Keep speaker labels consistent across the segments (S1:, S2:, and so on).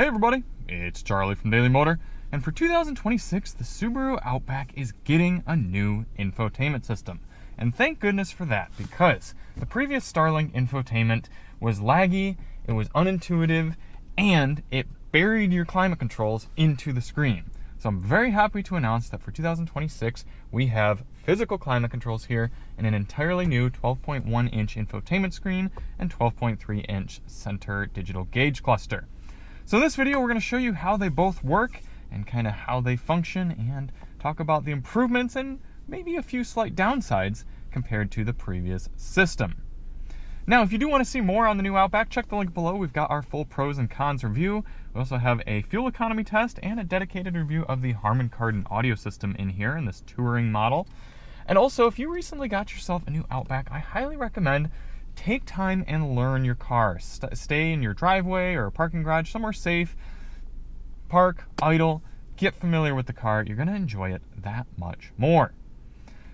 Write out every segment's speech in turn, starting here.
S1: Hey everybody, it's Charlie from Daily Motor, and for 2026, the Subaru Outback is getting a new infotainment system. And thank goodness for that, because the previous Starlink infotainment was laggy, it was unintuitive, and it buried your climate controls into the screen. So I'm very happy to announce that for 2026, we have physical climate controls here and an entirely new 12.1-inch infotainment screen and 12.3-inch center digital gauge cluster. So in this video, we're going to show you how they both work and kind of how they function and talk about the improvements and maybe a few slight downsides compared to the previous system. Now, if you do want to see more on the new Outback, check the link below. We've got our full pros and cons review. We also have a fuel economy test and a dedicated review of the Harman Kardon audio system in here in this touring model. And also, if you recently got yourself a new Outback, I highly recommend take time and learn your car. Stay in your driveway or parking garage, somewhere safe. Park, idle, get familiar with the car. You're going to enjoy it that much more.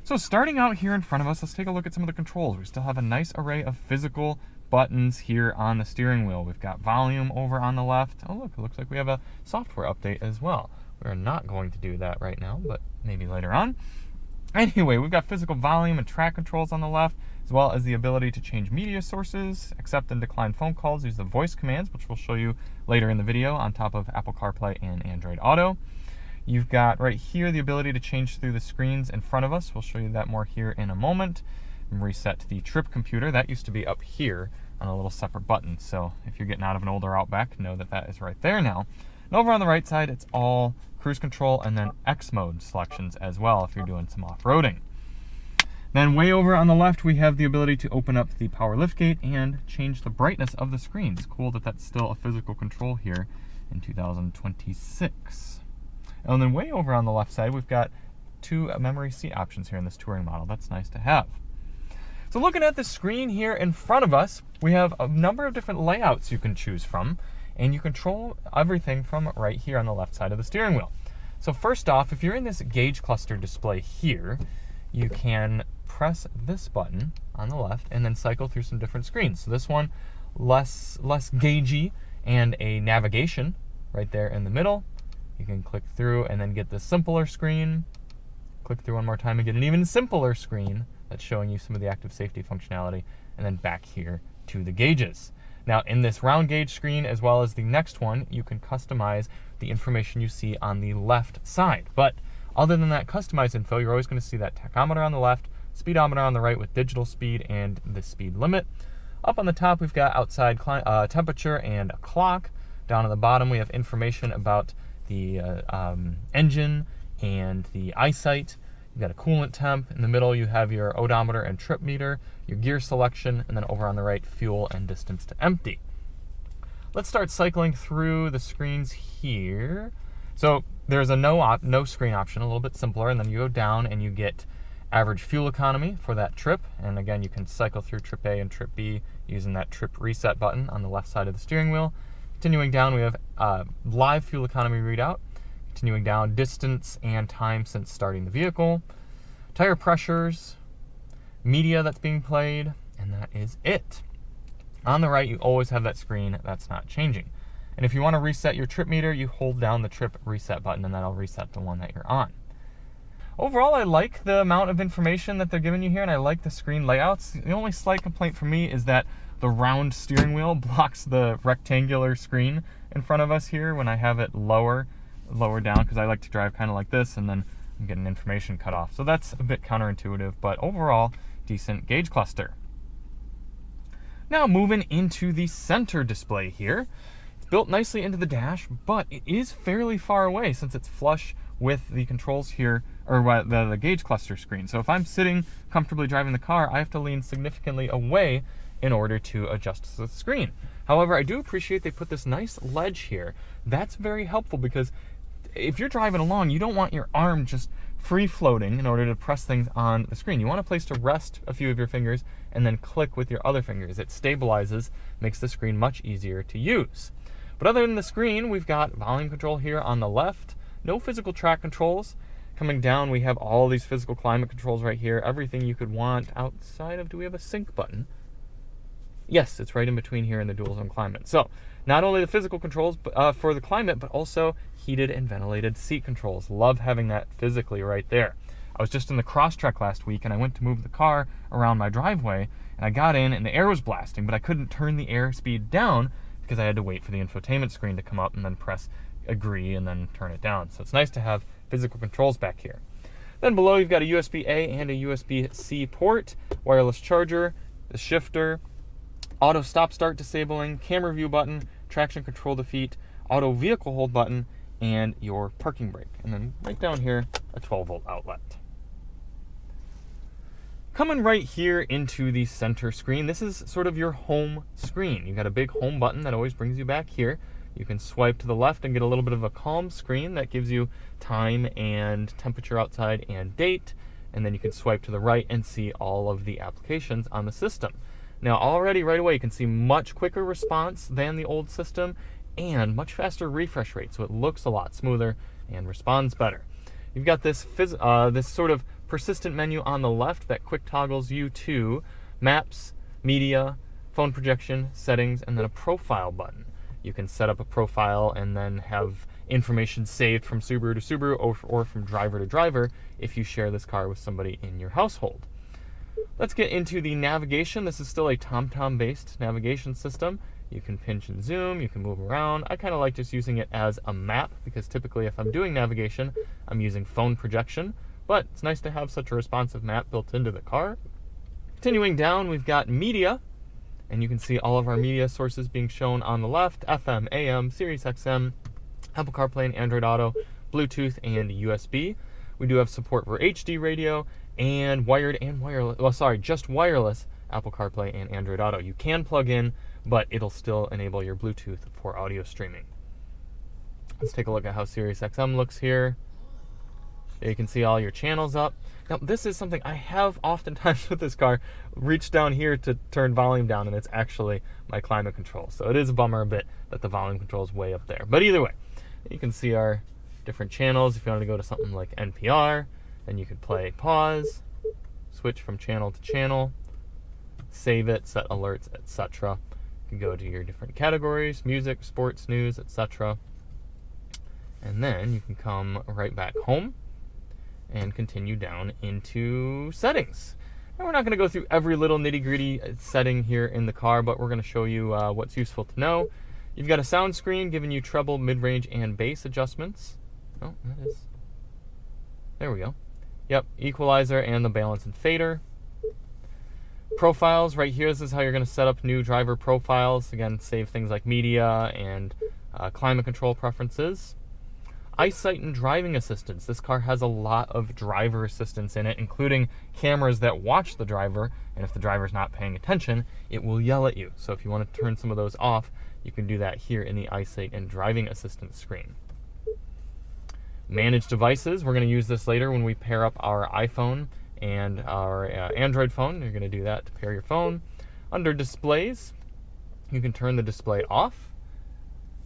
S1: So starting out here in front of us, let's take a look at some of the controls. We still have a nice array of physical buttons here on the steering wheel. We've got volume over on the left. Oh look, it looks like we have a software update as well. We're not going to do that right now, but maybe later on. Anyway, we've got physical volume and track controls on the left, as well as the ability to change media sources, accept and decline phone calls, use the voice commands, which we'll show you later in the video, on top of Apple CarPlay and Android Auto. You've got right here the ability to change through the screens in front of us. We'll show you that more here in a moment. And reset the trip computer. That used to be up here on a little separate button. So if you're getting out of an older Outback, know that that is right there now. And over on the right side, it's all cruise control and then X mode selections as well if you're doing some off-roading. Then way over on the left, we have the ability to open up the power liftgate and change the brightness of the screen. It's cool that that's still a physical control here in 2026. And then way over on the left side, we've got two memory seat options here in this touring model. That's nice to have. So looking at the screen here in front of us, we have a number of different layouts you can choose from, and you control everything from right here on the left side of the steering wheel. So first off, if you're in this gauge cluster display here, you can press this button on the left and then cycle through some different screens. So this one, less gaugey, and a navigation right there in the middle. You can click through and then get the simpler screen. Click through one more time and get an even simpler screen that's showing you some of the active safety functionality, and then back here to the gauges. Now in this round gauge screen, as well as the next one, you can customize the information you see on the left side. But other than that customized info, you're always going to see that tachometer on the left, speedometer on the right with digital speed and the speed limit. Up on the top, we've got outside temperature and a clock. Down at the bottom, we have information about the engine and the eyesight. You've got a coolant temp. In the middle, you have your odometer and trip meter, your gear selection, and then over on the right, fuel and distance to empty. Let's start cycling through the screens here. So there's a no screen option, a little bit simpler, and then you go down and you get average fuel economy for that trip. And again, you can cycle through trip A and trip B using that trip reset button on the left side of the steering wheel. Continuing down, we have live fuel economy readout. Continuing down, distance and time since starting the vehicle. Tire pressures, media that's being played, and that is it. On the right, you always have that screen that's not changing. And if you want to reset your trip meter, you hold down the trip reset button and that'll reset the one that you're on. Overall, I like the amount of information that they're giving you here, and I like the screen layouts. The only slight complaint for me is that the round steering wheel blocks the rectangular screen in front of us here when I have it lower down, because I like to drive kind of like this and then I'm getting information cut off. So that's a bit counterintuitive, but overall, decent gauge cluster. Now moving into the center display here. It's built nicely into the dash, but it is fairly far away since it's flush with the controls here, or the gauge cluster screen. So if I'm sitting comfortably driving the car, I have to lean significantly away in order to adjust the screen. However, I do appreciate they put this nice ledge here. That's very helpful, because if you're driving along, you don't want your arm just free floating in order to press things on the screen. You want a place to rest a few of your fingers and then click with your other fingers. It stabilizes, makes the screen much easier to use. But other than the screen, we've got volume control here on the left, no physical track controls. Coming down, we have all these physical climate controls right here, everything you could want outside of, do we have a sync button? Yes, it's right in between here in the dual zone climate. So not only the physical controls for the climate, but also heated and ventilated seat controls. Love having that physically right there. I was just in the Crosstrek last week, and I went to move the car around my driveway, and I got in, and the air was blasting, but I couldn't turn the airspeed down because I had to wait for the infotainment screen to come up and then press agree and then turn it down. So it's nice to have physical controls back here. Then below, you've got a USB-A and a USB-C port, wireless charger, the shifter, auto stop-start disabling, camera view button, traction control defeat, auto vehicle hold button, and your parking brake. And then right down here, a 12-volt outlet. Coming right here into the center screen, this is sort of your home screen. You've got a big home button that always brings you back here. You can swipe to the left and get a little bit of a calm screen that gives you time and temperature outside and date. And then you can swipe to the right and see all of the applications on the system. Now already right away you can see much quicker response than the old system and much faster refresh rate, so it looks a lot smoother and responds better. You've got this sort of persistent menu on the left that quick toggles you to maps, media, phone projection, settings, and then a profile button. You can set up a profile and then have information saved from Subaru to Subaru or from driver to driver if you share this car with somebody in your household. Let's get into the navigation. This is still a TomTom based navigation system. You can pinch and zoom, you can move around. I kind of like just using it as a map because typically if I'm doing navigation, I'm using phone projection, but it's nice to have such a responsive map built into the car. Continuing down, we've got media, and you can see all of our media sources being shown on the left: FM, AM, Sirius XM, Apple CarPlay and Android Auto, Bluetooth, and USB. We do have support for HD radio and wired and wireless, just wireless Apple CarPlay and Android Auto. You can plug in, but it'll still enable your Bluetooth for audio streaming. Let's take a look at how Sirius XM looks here. There you can see all your channels up. Now, this is something I have oftentimes with this car, reached down here to turn volume down, and it's actually my climate control. So it is a bummer a bit that the volume control is way up there. But either way, you can see our different channels. If you want to go to something like NPR, then you could play pause, switch from channel to channel, save it, set alerts, etc. You can go to your different categories: music, sports, news, etc. And then you can come right back home and continue down into settings. And we're not going to go through every little nitty-gritty setting here in the car, but we're going to show you what's useful to know. You've got a sound screen giving you treble, mid-range, and bass adjustments. Oh, that is... There we go. Yep, equalizer and the balance and fader. Profiles, right here, this is how you're going to set up new driver profiles. Again, save things like media and climate control preferences. Eyesight and driving assistance. This car has a lot of driver assistance in it, including cameras that watch the driver, and if the driver's not paying attention, it will yell at you. So if you want to turn some of those off, you can do that here in the eyesight and driving assistance screen. Manage devices. We're going to use this later when we pair up our iPhone and our Android phone. You're going to do that to pair your phone. Under displays, you can turn the display off.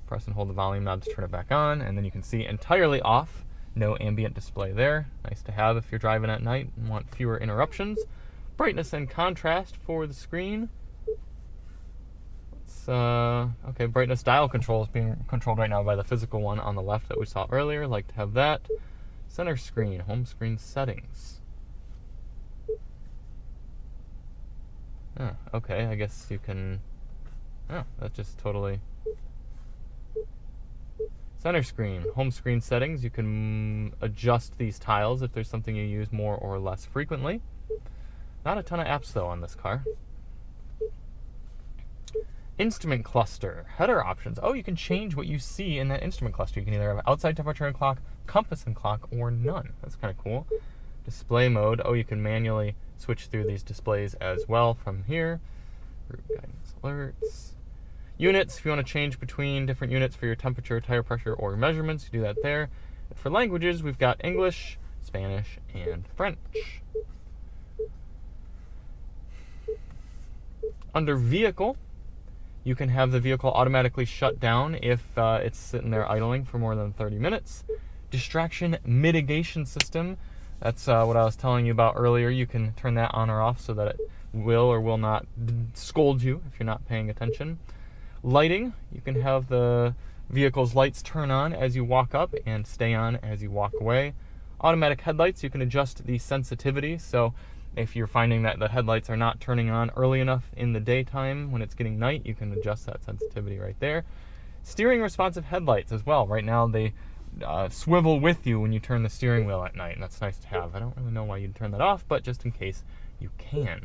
S1: Press and hold the volume knob to turn it back on, and then you can see entirely off. No ambient display there. Nice to have if you're driving at night and want fewer interruptions. Brightness and contrast for the screen. Okay, brightness dial control is being controlled right now by the physical one on the left that we saw earlier. Like to have that. Center screen, home screen settings. Okay, I guess you can... that's just totally... Center screen, home screen settings. You can adjust these tiles if there's something you use more or less frequently. Not a ton of apps, though, on this car. Instrument cluster, header options. Oh, you can change what you see in that instrument cluster. You can either have outside temperature and clock, compass and clock, or none. That's kind of cool. Display mode. Oh, you can manually switch through these displays as well from here. Route guidance alerts. Units, if you want to change between different units for your temperature, tire pressure, or measurements, you do that there. And for languages, we've got English, Spanish, and French. Under vehicle, you can have the vehicle automatically shut down if it's sitting there idling for more than 30 minutes. Distraction mitigation system. That's what I was telling you about earlier. You can turn that on or off so that it will or will not scold you if you're not paying attention. Lighting, you can have the vehicle's lights turn on as you walk up and stay on as you walk away. Automatic headlights, you can adjust the sensitivity, so if you're finding that the headlights are not turning on early enough in the daytime when it's getting night, you can adjust that sensitivity right there. Steering responsive headlights as well. Right now they swivel with you when you turn the steering wheel at night, and that's nice to have. I don't really know why you'd turn that off, but just in case you can.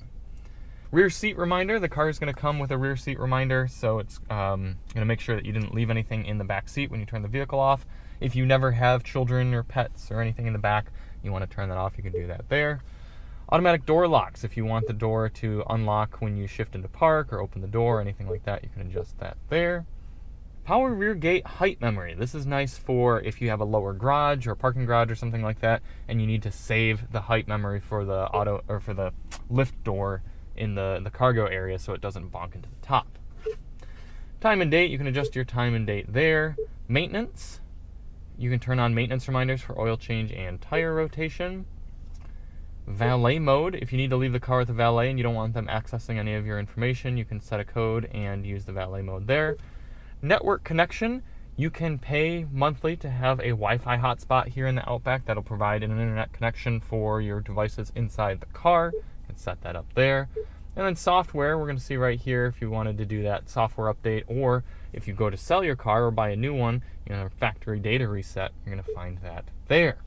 S1: Rear seat reminder, the car is going to come with a rear seat reminder, so it's going to make sure that you didn't leave anything in the back seat when you turn the vehicle off. If you never have children or pets or anything in the back, you want to turn that off, you can do that there. Automatic door locks, if you want the door to unlock when you shift into park or open the door or anything like that, you can adjust that there. Power rear gate height memory. This is nice for if you have a lower garage or parking garage or something like that, and you need to save the height memory for the for the lift door in the cargo area so it doesn't bonk into the top. Time and date, you can adjust your time and date there. Maintenance, you can turn on maintenance reminders for oil change and tire rotation. Valet mode, if you need to leave the car with a valet and you don't want them accessing any of your information, you can set a code and use the valet mode there. Network connection, you can pay monthly to have a Wi-Fi hotspot here in the Outback that'll provide an internet connection for your devices inside the car. You can set that up there. And then software, we're going to see right here if you wanted to do that software update, or if you go to sell your car or buy a new one, factory data reset, you're going to find that there.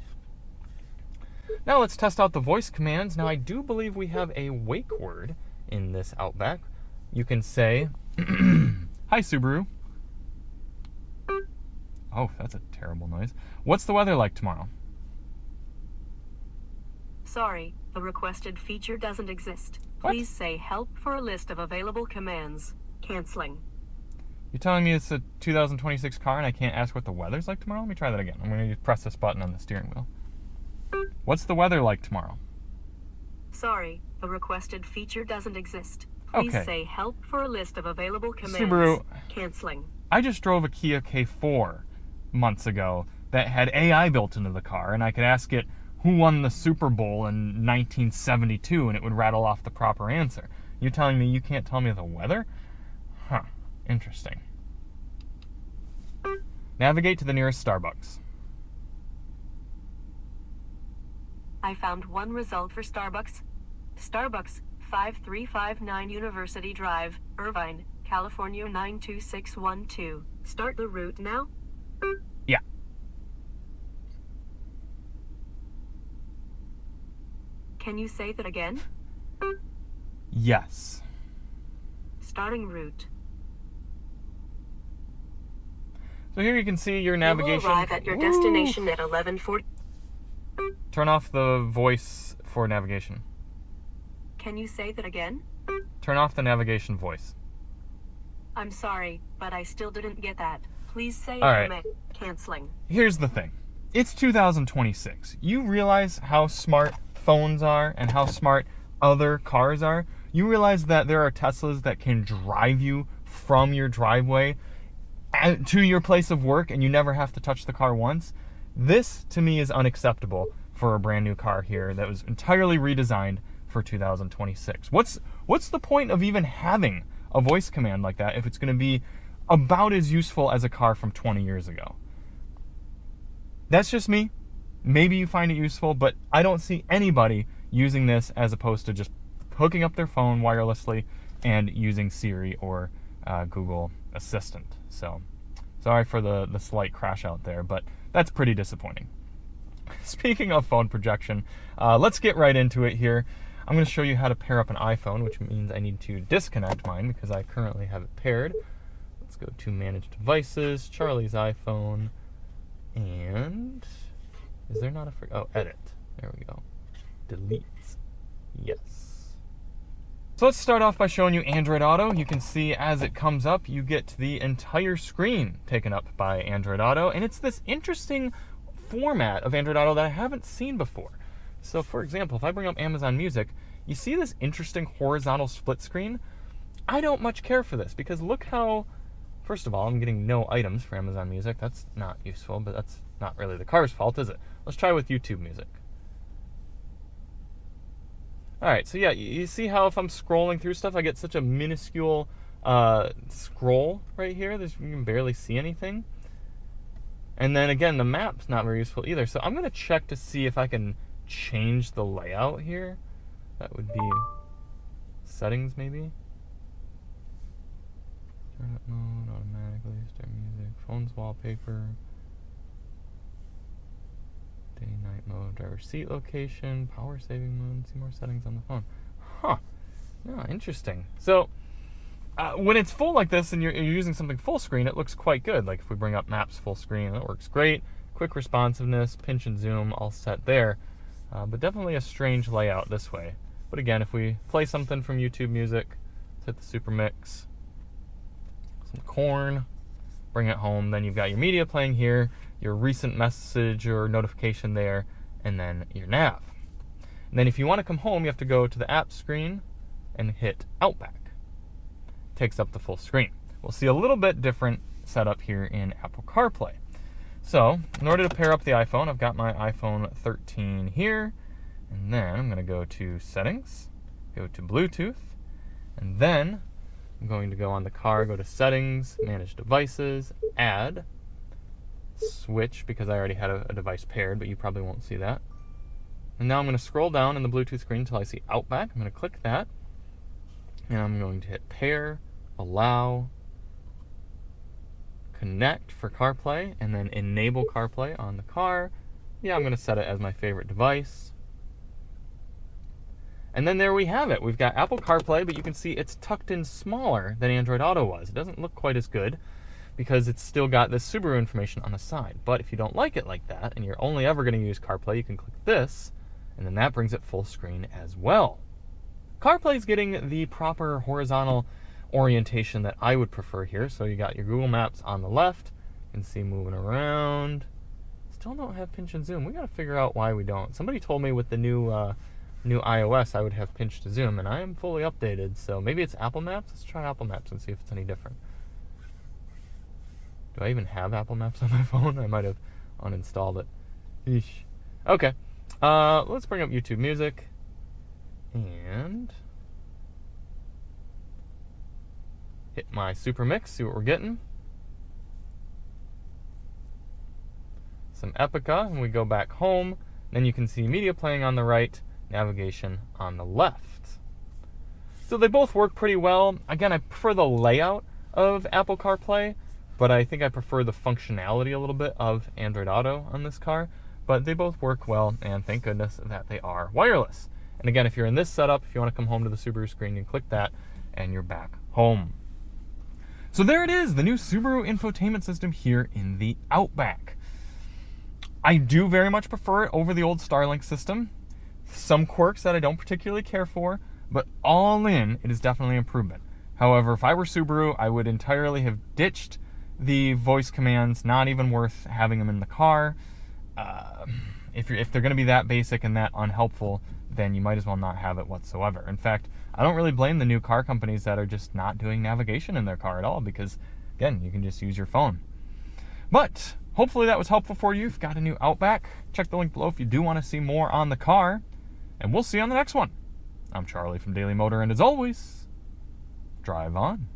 S1: Now let's test out the voice commands. Now I do believe we have a wake word in this Outback. You can say, "Hi Subaru." Oh, that's a terrible noise. "What's the weather like tomorrow?"
S2: Sorry, the requested feature doesn't exist.
S1: What?
S2: Please say help for a list of available commands. Canceling.
S1: You're telling me it's a 2026 car and I can't ask what the weather's like tomorrow? Let me try that again. I'm going to press this button on the steering wheel. "What's the weather like tomorrow?"
S2: Sorry, the requested feature doesn't exist. Please
S1: Okay.
S2: say help for a list of available commands.
S1: Subaru.
S2: Canceling.
S1: I just drove a Kia K4 months ago that had AI built into the car, and I could ask it who won the Super Bowl in 1972, and it would rattle off the proper answer. You're telling me you can't tell me the weather? Huh, interesting. Navigate to the nearest Starbucks.
S2: I found one result for Starbucks. Starbucks, 5359 University Drive, Irvine, California 92612. Start the route now.
S1: Yeah.
S2: Can you say that again?
S1: Yes.
S2: Starting route.
S1: So here you can see your
S2: You
S1: navigation.
S2: will arrive at your destination at 11:40.
S1: Turn off the voice for navigation.
S2: Can you say that again?
S1: Turn off the navigation voice.
S2: I'm sorry, but I still didn't get that. Please say
S1: All right.
S2: it. Canceling.
S1: Here's the thing. It's 2026. You realize how smart phones are and how smart other cars are? You realize that there are Teslas that can drive you from your driveway to your place of work and you never have to touch the car once? This, to me, is unacceptable for a brand new car here that was entirely redesigned for 2026. What's the point of even having a voice command like that if it's going to be about as useful as a car from 20 years ago? That's just me. Maybe you find it useful, but I don't see anybody using this as opposed to just hooking up their phone wirelessly and using Siri or Google Assistant. So, sorry for the slight crash out there, but that's pretty disappointing. Speaking of phone projection, let's get right into it here. I'm going to show you how to pair up an iPhone, which means I need to disconnect mine because I currently have it paired. Let's go to Manage Devices, Charlie's iPhone, and is there not a Edit. There we go. Delete. Yes. So let's start off by showing you Android Auto. You can see as it comes up, you get the entire screen taken up by Android Auto, and it's this interesting format of Android Auto that I haven't seen before. So for example, if I bring up Amazon Music, you see this interesting horizontal split screen. I don't much care for this because look how, first of all, I'm getting no items for Amazon Music. That's not useful, but that's not really the car's fault, is it? Let's try with YouTube Music. All right, so yeah, you see how if I'm scrolling through stuff, I get such a minuscule scroll right here. You can barely see anything. And then again, the map's not very useful either. So I'm gonna check to see if I can change the layout here. That would be settings, maybe. Start mode, automatically, start music, phone's wallpaper, day-night mode, driver seat location, power saving mode, see more settings on the phone. Huh, yeah, interesting. So when it's full like this and you're using something full screen, it looks quite good. Like if we bring up maps full screen, it works great. Quick responsiveness, pinch and zoom, all set there. But definitely a strange layout this way. But again, if we play something from YouTube Music, let's hit the Super Mix, some corn, bring it home, then you've got your media playing here, your recent message or notification there, and then your nav. And then if you want to come home, you have to go to the app screen and hit Outback. Takes up the full screen. We'll see a little bit different setup here in Apple CarPlay. So, in order to pair up the iPhone, I've got my iPhone 13 here, and then I'm going to go to Settings, go to Bluetooth, and then I'm going to go on the car, go to Settings, Manage Devices, Add, Switch, because I already had a device paired, but you probably won't see that. And now I'm going to scroll down in the Bluetooth screen until I see Outback. I'm going to click that, and I'm going to hit Pair, Allow, Connect for CarPlay, and then Enable CarPlay on the car. Yeah, I'm going to set it as my favorite device. And then there we have it. We've got Apple CarPlay, but you can see it's tucked in smaller than Android Auto was. It doesn't look quite as good because it's still got this Subaru information on the side. But if you don't like it like that, and you're only ever going to use CarPlay, you can click this, and then that brings it full screen as well. CarPlay is getting the proper horizontal orientation that I would prefer here. So you got your Google Maps on the left. You can see moving around. Still don't have pinch and zoom. We got to figure out why we don't. Somebody told me with the new iOS I would have pinch to zoom, and I am fully updated. So maybe it's Apple Maps. Let's try Apple Maps and see if it's any different. Do I even have Apple Maps on my phone? I might have uninstalled it. Eesh. Okay. Let's bring up YouTube Music and hit my Super Mix, see what we're getting. Some Epica, and we go back home. Then you can see media playing on the right, navigation on the left. So they both work pretty well. Again, I prefer the layout of Apple CarPlay, but I think I prefer the functionality a little bit of Android Auto on this car. But they both work well, and thank goodness that they are wireless. And again, if you're in this setup, if you want to come home to the Subaru screen, you can click that, and you're back home. So there it is, the new Subaru infotainment system here in the Outback. I do very much prefer it over the old Starlink system. Some quirks that I don't particularly care for, but all in, it is definitely an improvement. However, if I were Subaru, I would entirely have ditched the voice commands, not even worth having them in the car. If they're going to be that basic and that unhelpful, then you might as well not have it whatsoever. In fact, I don't really blame the new car companies that are just not doing navigation in their car at all, because, again, you can just use your phone. But hopefully that was helpful for you. If you've got a new Outback, check the link below if you do want to see more on the car, and we'll see you on the next one. I'm Charlie from Daily Motor, and as always, drive on.